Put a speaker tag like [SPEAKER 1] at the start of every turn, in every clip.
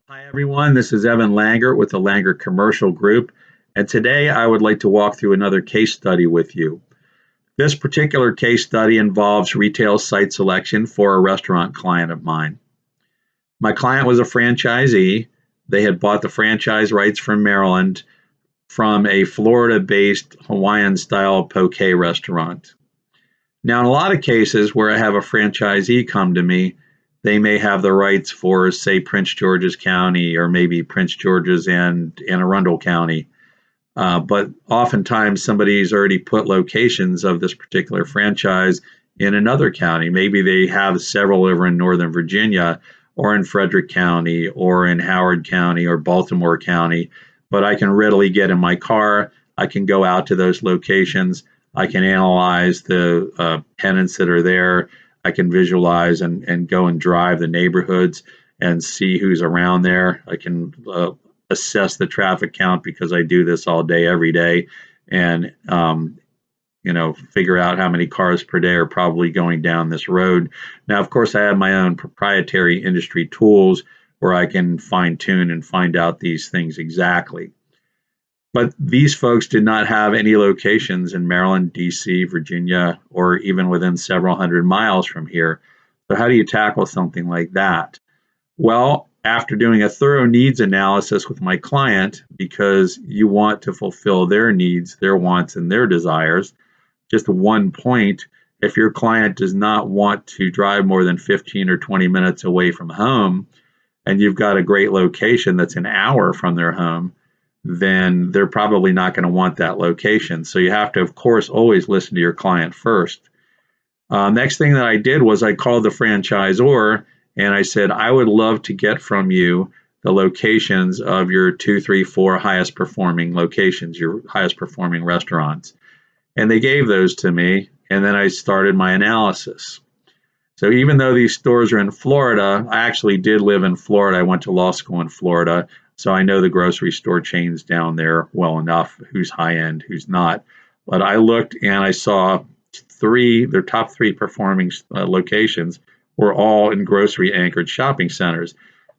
[SPEAKER 1] Hi everyone, this is Evan Langert with the Langert Commercial Group, and today I would like to walk through another case study with you. This particular case study involves retail site selection for a restaurant client of mine. My client was a franchisee. They had bought the franchise rights from Maryland from a Florida-based Hawaiian-style poke restaurant. Now, in a lot of cases where I have a franchisee come to me, they may have the rights for, say, Prince George's County or maybe Prince George's and Anne Arundel County. But oftentimes somebody's already put locations of this particular franchise in another county. Maybe they have several over in Northern Virginia or in Frederick County or in Howard County or Baltimore County. But I can readily get in my car. I can go out to those locations. I can analyze the tenants that are there. I can visualize and go and drive the neighborhoods and see who's around there. I can assess the traffic count because I do this all day, every day, and figure out how many cars per day are probably going down this road. Now, of course, I have my own proprietary industry tools where I can fine tune and find out these things exactly. But these folks did not have any locations in Maryland, D.C., Virginia, or even within several hundred miles from here. So how do you tackle something like that? Well, after doing a thorough needs analysis with my client, because you want to fulfill their needs, their wants, and their desires, just one point, if your client does not want to drive more than 15 or 20 minutes away from home, and you've got a great location that's an hour from their home, then they're probably not going to want that location. So you have to, of course, always listen to your client first. Next thing that I did was I called the franchisor and I said, I would love to get from you the locations of your 2, 3, 4 highest performing locations, your highest performing restaurants. And they gave those to me, and then I started my analysis. So even though these stores are in Florida, I actually did live in Florida. I went to law school in Florida. So I know the grocery store chains down there well enough, who's high end, who's not. But I looked and I saw their top three performing locations were all in grocery anchored shopping centers,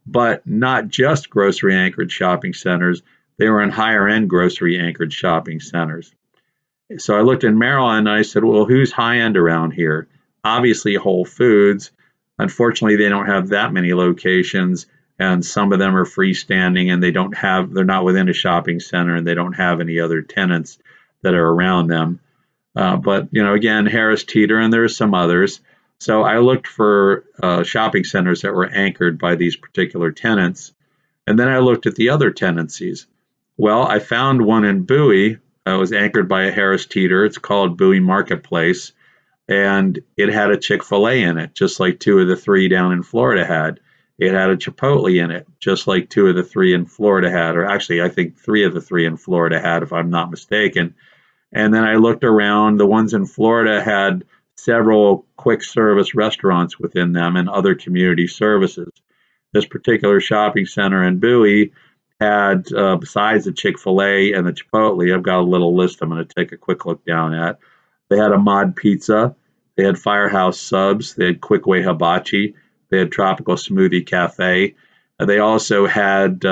[SPEAKER 1] but not just grocery anchored shopping centers. They were in higher end grocery anchored shopping centers. So I looked in Maryland and I said, well, who's high end around here? Obviously Whole Foods. Unfortunately, they don't have that many locations, and some of them are freestanding and they're not within a shopping center and they don't have any other tenants that are around them. But again, Harris Teeter, and there's some others. So I looked for shopping centers that were anchored by these particular tenants. And then I looked at the other tenancies. Well, I found one in Bowie that was anchored by a Harris Teeter. It's called Bowie Marketplace. And it had a Chick-fil-A in it, just like 2 of the 3 down in Florida had. It had a Chipotle in it, just like 2 of the 3 in Florida had, or actually I think 3 of the 3 in Florida had, if I'm not mistaken. And then I looked around. The ones in Florida had several quick service restaurants within them and other community services. This particular shopping center in Bowie had, besides the Chick-fil-A and the Chipotle, I've got a little list I'm going to take a quick look down at. They had a Mod Pizza. They had Firehouse Subs. They had Quickway Hibachi. They had Tropical Smoothie Cafe. They also had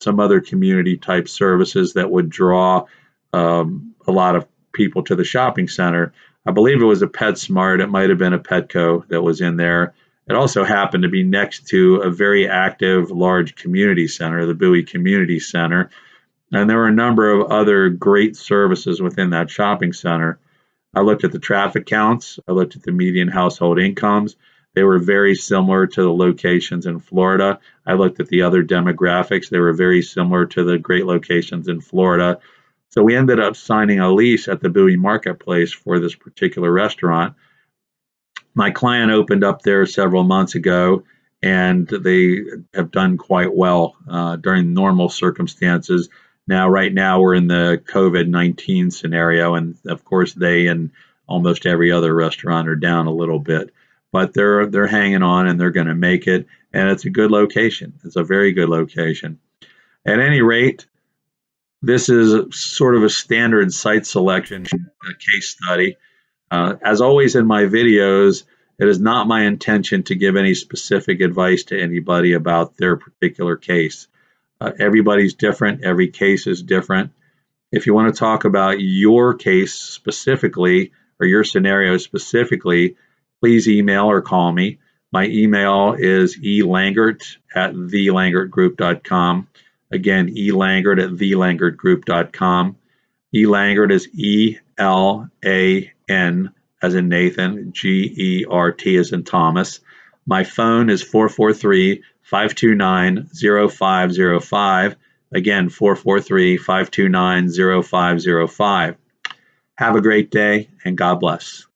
[SPEAKER 1] some other community type services that would draw a lot of people to the shopping center. I believe it was a PetSmart. It might have been a Petco that was in there. It also happened to be next to a very active, large community center, the Bowie Community Center. And there were a number of other great services within that shopping center. I looked at the traffic counts. I looked at the median household incomes. They were very similar to the locations in Florida. I looked at the other demographics. They were very similar to the great locations in Florida. So we ended up signing a lease at the Bowie Marketplace for this particular restaurant. My client opened up there several months ago, and they have done quite well during normal circumstances. Now, right now, we're in the COVID-19 scenario, and of course, they and almost every other restaurant are down a little bit. But they're hanging on and they're going to make it, and it's a good location. It's a very good location. At any rate, this is sort of a standard site selection case study. As always in my videos, It is not my intention to give any specific advice to anybody about their particular case. Everybody's different, every case is different. If you want to talk about your case specifically or your scenario specifically, please email or call me. My email is elangert@thelangertgroup.com. Again, elangert@thelangertgroup.com. Elangert is ELAN as in Nathan, GERT as in Thomas. My phone is 443-529-0505. Again, 443-529-0505. Have a great day and God bless.